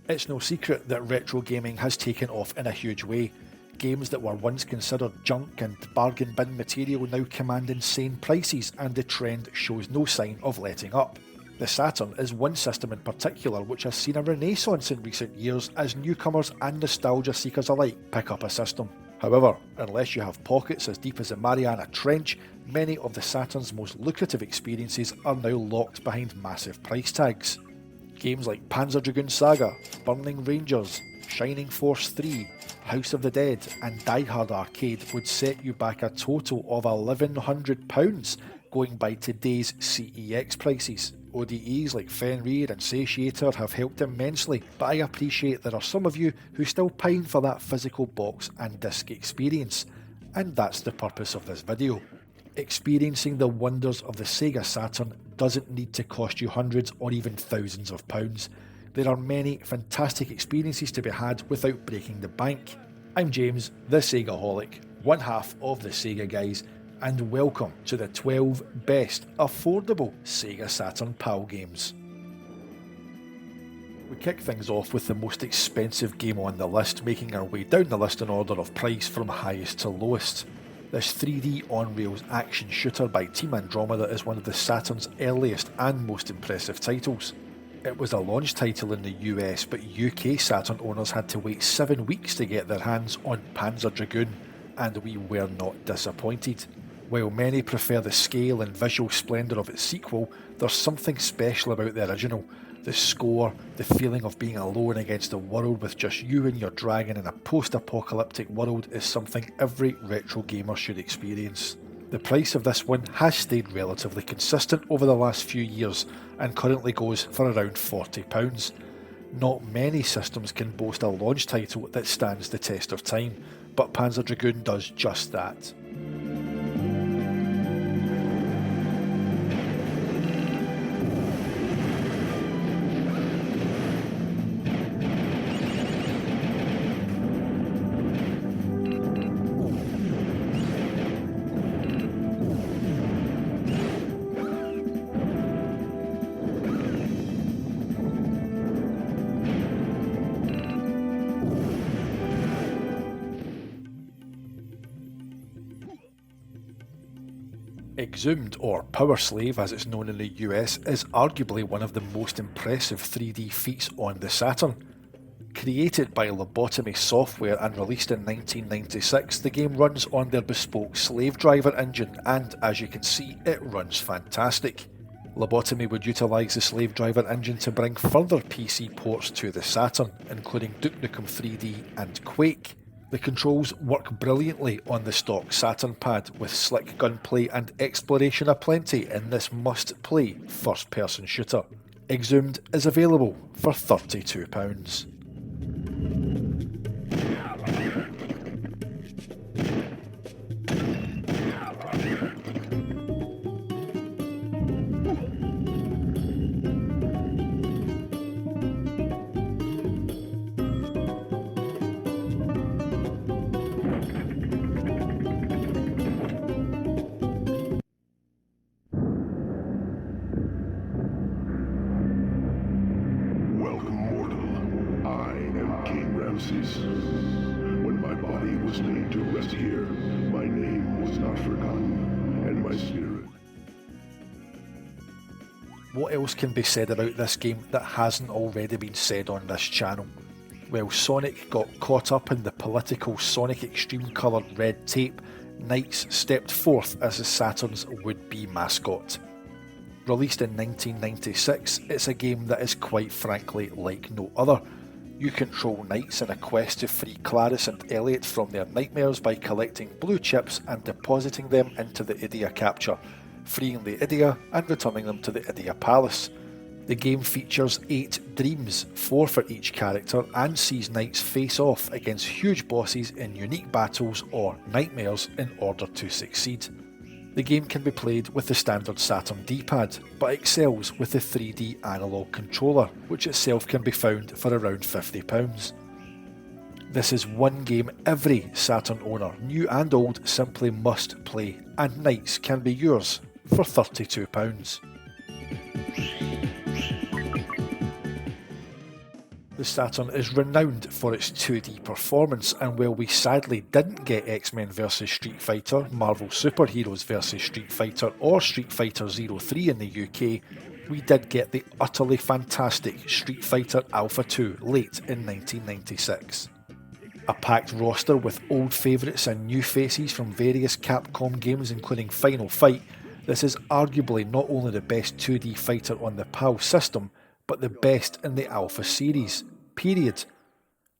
It's no secret that retro gaming has taken off in a huge way. Games that were once considered junk and bargain bin material now command insane prices, and the trend shows no sign of letting up. The Saturn is one system in particular which has seen a renaissance in recent years as newcomers and nostalgia seekers alike pick up a system. However, unless you have pockets as deep as the Mariana Trench, many of the Saturn's most lucrative experiences are now locked behind massive price tags. Games like Panzer Dragoon Saga, Burning Rangers, Shining Force 3, House of the Dead and Die Hard Arcade would set you back a total of £1,100 going by today's CEX prices. ODEs like Fenrir and Satiator have helped immensely, but I appreciate there are some of you who still pine for that physical box and disc experience, and that's the purpose of this video. Experiencing the wonders of the Sega Saturn doesn't need to cost you hundreds or even thousands of pounds. There are many fantastic experiences to be had without breaking the bank. I'm James, the SEGAHolic, one half of the Sega Guys, and welcome to the 12 best affordable Sega Saturn PAL games. We kick things off with the most expensive game on the list, making our way down the list in order of price from highest to lowest. This 3D on-rails action shooter by Team Andromeda is one of the Saturn's earliest and most impressive titles. It was a launch title in the US, but UK Saturn owners had to wait 7 weeks to get their hands on Panzer Dragoon, and we were not disappointed. While many prefer the scale and visual splendour of its sequel, there's something special about the original. The score, the feeling of being alone against the world with just you and your dragon in a post-apocalyptic world is something every retro gamer should experience. The price of this one has stayed relatively consistent over the last few years and currently goes for around £40. Not many systems can boast a launch title that stands the test of time, but Panzer Dragoon does just that. Exhumed, or Power Slave as it's known in the US, is arguably one of the most impressive 3D feats on the Saturn. Created by Lobotomy Software and released in 1996, the game runs on their bespoke slave driver engine and, as you can see, it runs fantastic. Lobotomy would utilise the slave driver engine to bring further PC ports to the Saturn, including Duke Nukem 3D and Quake. The controls work brilliantly on the stock Saturn pad, with slick gunplay and exploration aplenty in this must-play first-person shooter. Exhumed is available for £32. When my body was laid to rest here, my name was not forgotten, and my spirit. What else can be said about this game that hasn't already been said on this channel? Well, Sonic got caught up in the political Sonic Extreme coloured red tape, Knights stepped forth as the Saturn's would-be mascot. Released in 1996, it's a game that is quite frankly like no other. You control knights in a quest to free Clarice and Elliot from their nightmares by collecting blue chips and depositing them into the Idia capture, freeing the Idia and returning them to the Idia Palace. The game features 8 dreams, 4 for each character, and sees knights face off against huge bosses in unique battles or nightmares in order to succeed. The game can be played with the standard Saturn D-pad, but excels with the 3D analog controller, which itself can be found for around £50. This is one game every Saturn owner, new and old, simply must play, and Knights can be yours for £32. The Saturn is renowned for its 2D performance, and while we sadly didn't get X-Men vs Street Fighter, Marvel Superheroes vs Street Fighter or Street Fighter 03 in the UK, we did get the utterly fantastic Street Fighter Alpha 2 late in 1996. A packed roster with old favourites and new faces from various Capcom games including Final Fight, this is arguably not only the best 2D fighter on the PAL system, but the best in the Alpha series, period.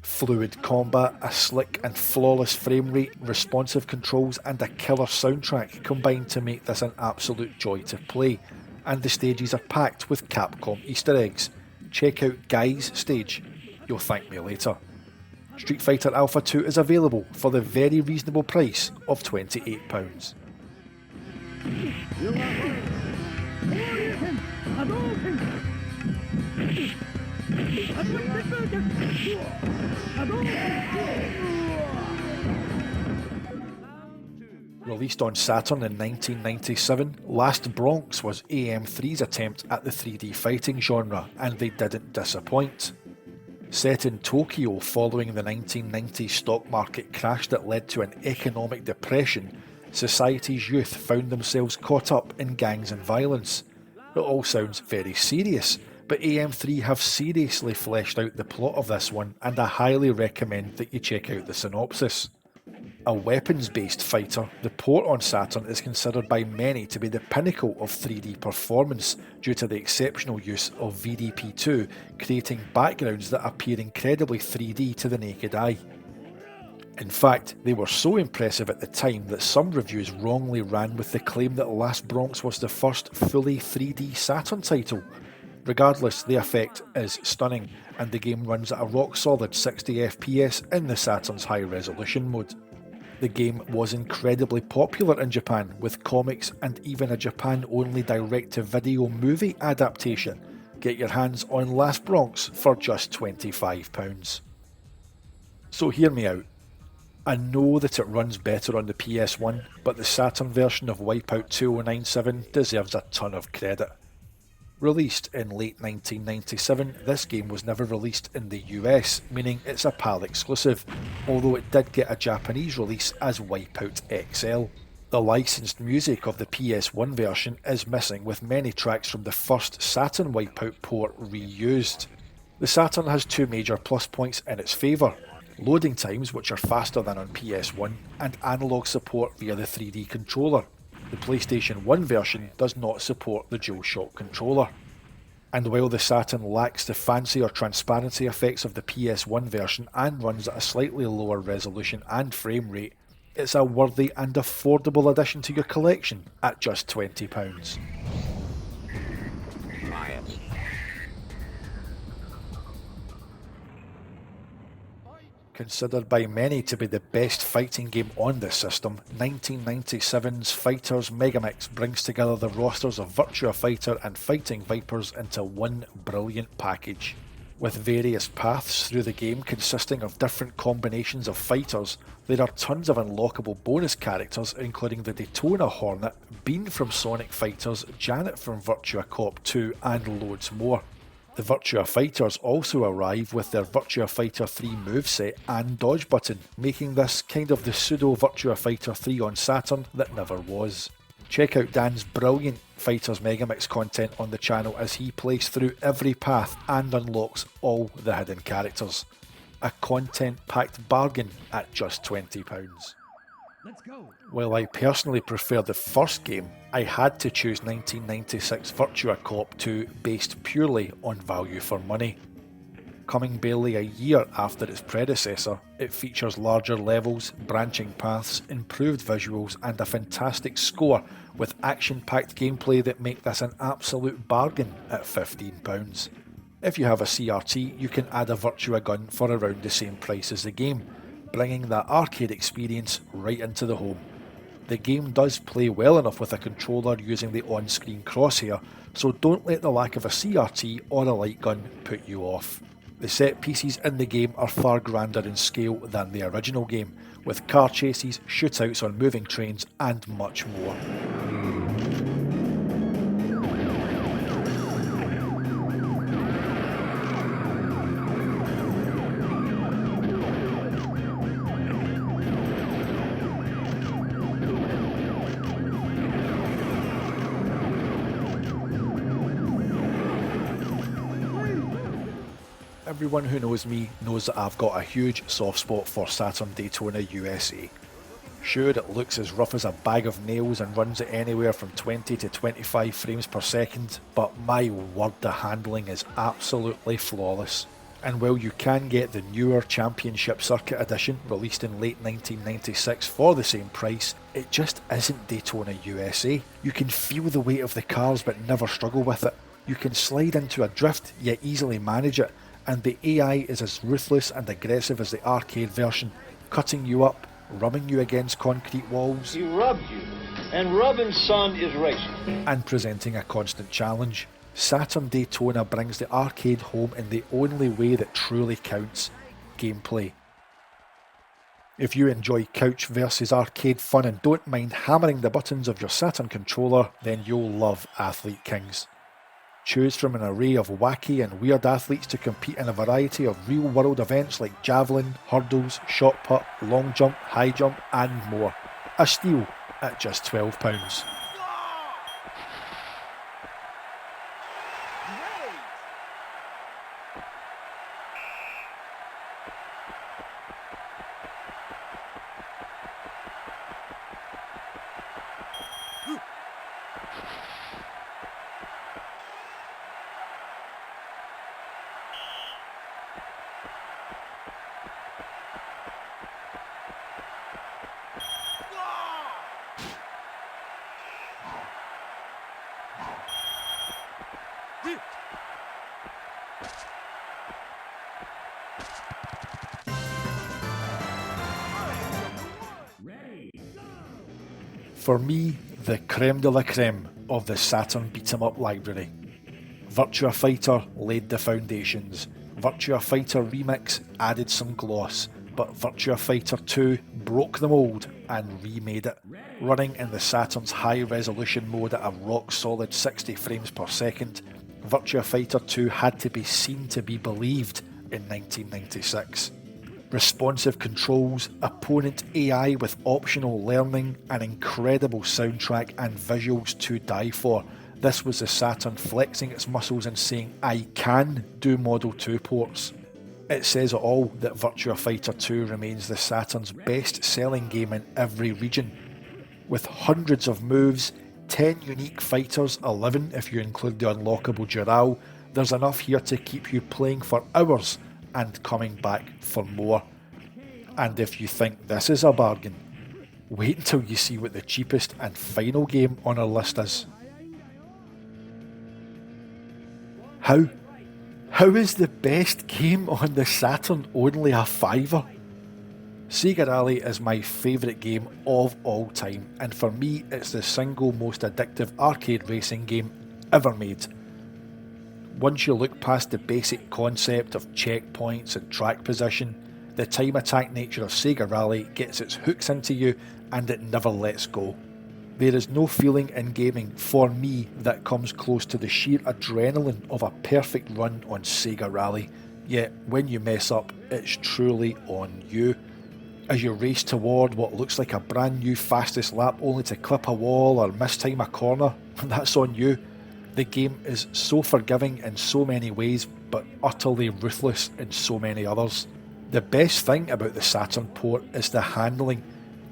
Fluid combat, a slick and flawless frame rate, responsive controls and a killer soundtrack combine to make this an absolute joy to play, and the stages are packed with Capcom Easter eggs. Check out Guy's stage, you'll thank me later. Street Fighter Alpha 2 is available for the very reasonable price of £28. Released on Saturn in 1997, Last Bronx was AM3's attempt at the 3D fighting genre, and they didn't disappoint. Set in Tokyo following the 1990s stock market crash that led to an economic depression, society's youth found themselves caught up in gangs and violence. It all sounds very serious, but AM3 have seriously fleshed out the plot of this one, and I highly recommend that you check out the synopsis. A weapons-based fighter, the port on Saturn is considered by many to be the pinnacle of 3D performance due to the exceptional use of VDP2, creating backgrounds that appear incredibly 3D to the naked eye. In fact, they were so impressive at the time that some reviews wrongly ran with the claim that Last Bronx was the first fully 3D Saturn title. Regardless, the effect is stunning, and the game runs at a rock-solid 60 FPS in the Saturn's high-resolution mode. The game was incredibly popular in Japan, with comics and even a Japan-only direct-to-video movie adaptation. Get your hands on Last Bronx for just £25. So hear me out. I know that it runs better on the PS1, but the Saturn version of Wipeout 2097 deserves a ton of credit. Released in late 1997, this game was never released in the US, meaning it's a PAL exclusive, although it did get a Japanese release as Wipeout XL. The licensed music of the PS1 version is missing, with many tracks from the first Saturn Wipeout port reused. The Saturn has two major plus points in its favour: loading times, which are faster than on PS1, and analog support via the 3D controller. The PlayStation 1 version does not support the DualShock controller. And while the Saturn lacks the fancy or transparency effects of the PS1 version and runs at a slightly lower resolution and frame rate, it's a worthy and affordable addition to your collection at just £20. Considered by many to be the best fighting game on this system, 1997's Fighters Megamix brings together the rosters of Virtua Fighter and Fighting Vipers into one brilliant package. With various paths through the game consisting of different combinations of fighters, there are tons of unlockable bonus characters including the Daytona Hornet, Bean from Sonic Fighters, Janet from Virtua Corp 2 and loads more. The Virtua Fighters also arrive with their Virtua Fighter 3 moveset and dodge button, making this kind of the pseudo Virtua Fighter 3 on Saturn that never was. Check out Dan's brilliant Fighters Megamix content on the channel as he plays through every path and unlocks all the hidden characters. A content-packed bargain at just £20. Let's go. While I personally prefer the first game, I had to choose 1996 Virtua Corp 2 based purely on value for money. Coming barely a year after its predecessor, it features larger levels, branching paths, improved visuals and a fantastic score with action-packed gameplay that make this an absolute bargain at £15. If you have a CRT, you can add a Virtua gun for around the same price as the game, bringing that arcade experience right into the home. The game does play well enough with a controller using the on-screen crosshair, so don't let the lack of a CRT or a light gun put you off. The set pieces in the game are far grander in scale than the original game, with car chases, shootouts on moving trains and much more. Everyone who knows me knows that I've got a huge soft spot for Saturn Daytona USA. Sure, it looks as rough as a bag of nails and runs at anywhere from 20 to 25 frames per second, but my word, the handling is absolutely flawless. And while you can get the newer Championship Circuit Edition released in late 1996 for the same price, it just isn't Daytona USA. You can feel the weight of the cars but never struggle with it. You can slide into a drift yet easily manage it, and the AI is as ruthless and aggressive as the arcade version, cutting you up, rubbing you against concrete walls. He rubbed you, and rubbing son is racing. And presenting a constant challenge. Saturn Daytona brings the arcade home in the only way that truly counts: gameplay. If you enjoy couch versus arcade fun and don't mind hammering the buttons of your Saturn controller, then you'll love Athlete Kings. Choose from an array of wacky and weird athletes to compete in a variety of real-world events like javelin, hurdles, shot put, long jump, high jump and more. A steal at just £12. For me, the creme de la creme of the Saturn beat-em-up library. Virtua Fighter laid the foundations. Virtua Fighter Remix added some gloss, but Virtua Fighter 2 broke the mould and remade it, running in the Saturn's high-resolution mode at a rock-solid 60 frames per second. Virtua Fighter 2 had to be seen to be believed in 1996. Responsive controls, opponent AI with optional learning, an incredible soundtrack and visuals to die for. This was the Saturn flexing its muscles and saying, I can do Model 2 ports. It says it all that Virtua Fighter 2 remains the Saturn's best-selling game in every region. With hundreds of moves, 10 unique fighters, 11 if you include the unlockable Dural, there's enough here to keep you playing for hours and coming back for more. And if you think this is a bargain, wait until you see what the cheapest and final game on our list is. How is the best game on the Saturn only a £5? Sega Rally is my favourite game of all time, and for me it's the single most addictive arcade racing game ever made. Once you look past the basic concept of checkpoints and track position, the time attack nature of Sega Rally gets its hooks into you and it never lets go. There is no feeling in gaming, for me, that comes close to the sheer adrenaline of a perfect run on Sega Rally, yet when you mess up, it's truly on you. As you race toward what looks like a brand new fastest lap only to clip a wall or mistime a corner, that's on you. The game is so forgiving in so many ways, but utterly ruthless in so many others. The best thing about the Saturn port is the handling.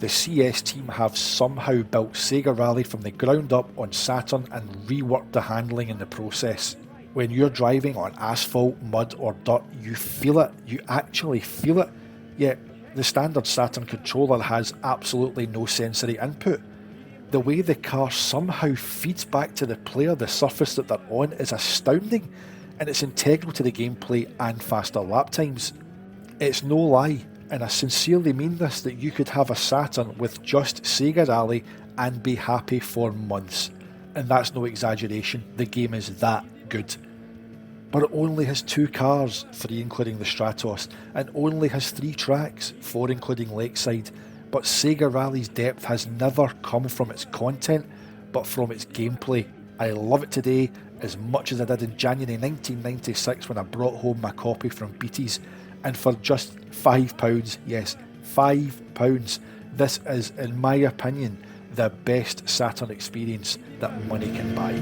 The CS team have somehow built Sega Rally from the ground up on Saturn and reworked the handling in the process. When you're driving on asphalt, mud or dirt, you feel it, you actually feel it, yet the standard Saturn controller has absolutely no sensory input. The way the car somehow feeds back to the player the surface that they're on is astounding, and it's integral to the gameplay and faster lap times. It's no lie, and I sincerely mean this, that you could have a Saturn with just Sega Rally and be happy for months. And that's no exaggeration, the game is that good. But it only has 2 cars, 3 including the Stratos, and only has 3 tracks, 4 including Lakeside. But Sega Rally's depth has never come from its content, but from its gameplay. I love it today as much as I did in January 1996 when I brought home my copy from Beatties. And for just £5, yes, £5, this is, in my opinion, the best Saturn experience that money can buy.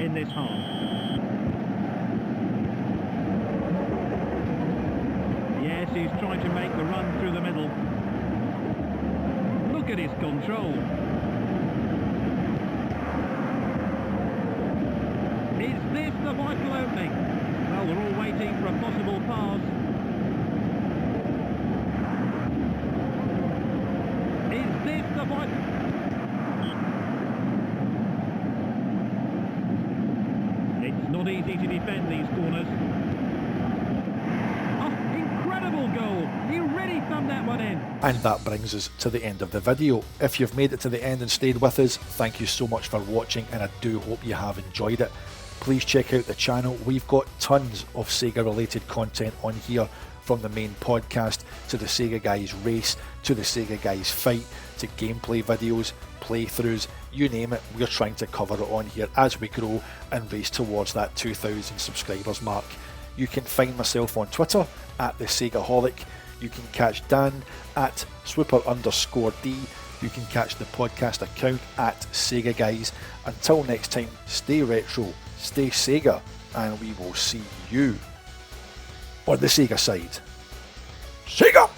In this half. Yes, he's trying to make the run through the middle. Look at his control. Is this the vital opening? Well, they're all waiting for a possible pass. Is this the vital... Not easy to defend these corners. Oh, incredible goal! He really thumbed that one in. And that brings us to the end of the video. If you've made it to the end and stayed with us, thank you so much for watching, and I do hope you have enjoyed it. Please check out the channel. We've got tons of Sega related content on here, from the main podcast to the Sega Guys race to the Sega Guys fight to gameplay videos, playthroughs, you name it, we're trying to cover it on here as we grow and race towards that 2,000 subscribers mark. You can find myself on Twitter at the SEGAHolic. You can catch Dan at Swooper_D. You can catch the podcast account at Sega Guys. Until next time, stay retro, stay Sega, and we will see you on the Sega side. Sega!